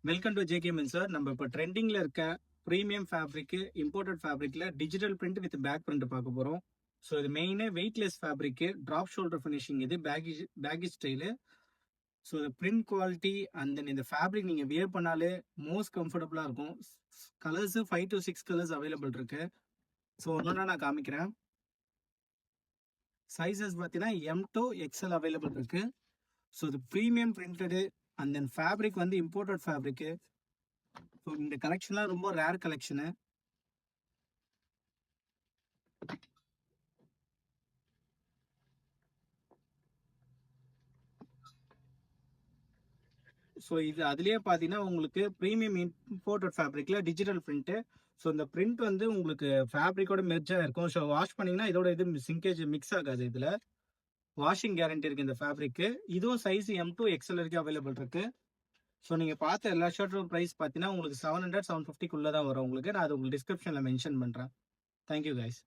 Welcome to JK men's sir. நம்ம இப்போ ட்ரெண்டிங்ல இருக்க ப்ரீமியம் ஃபேப்ரிக், இம்போர்ட்டட் ஃபேப்ரிக்ல digital print with back print பார்க்க போறோம். ஸோ இது மெயினே weightless fabric, drop shoulder finishing, இது baggy style. So print quality and then இந்த ஃபேப்ரிக் நீங்கள் வியர் பண்ணாலே மோஸ்ட் கம்ஃபர்டபுளாக இருக்கும். கலர்ஸ் 5 to 6 கலர்ஸ் அவைலபிள் இருக்கு. ஸோ ஒன்றா நான் காமிக்கிறேன். சைஸஸ் பார்த்தீங்கன்னா M to XL அவைலபிள் இருக்கு. ஸோ இது premium printed and then fabric வந்து இம்போர்ட்டட் ஃபேப்ரிக்கு. ஸோ இந்த கலெக்ஷன்லாம் ரொம்ப ரேர் கலெக்ஷனு. ஸோ இது அதுலேயே பார்த்தீங்கன்னா உங்களுக்கு ப்ரீமியம் இம்போர்ட்டட் ஃபேப்ரிக்கில் டிஜிட்டல் பிரிண்ட்டு. ஸோ இந்த பிரிண்ட் வந்து உங்களுக்கு ஃபேப்ரிக்கோட மெர்ஜாக இருக்கும். ஸோ வாஷ் பண்ணிங்கன்னா இதோட இது சிங்கேஜ் மிக்ஸ் ஆகாது. இதில் வாஷிங் கேரண்டி இருக்குது இந்த ஃபேப்ரிக்கு. இதுவும் சைஸ் M to XL வரைக்கும் அவைலபிள் இருக்குது. ஸோ நீங்கள் பார்த்த எல்லா ஷர்ட்டும் ப்ரைஸ் பார்த்தீங்கன்னா உங்களுக்கு 700 750 தான் வரும் உங்களுக்கு. நான் அது உங்களுக்கு டிஸ்கிரிப்ஷனில் மென்ஷன் பண்ணுறேன். Thank you guys.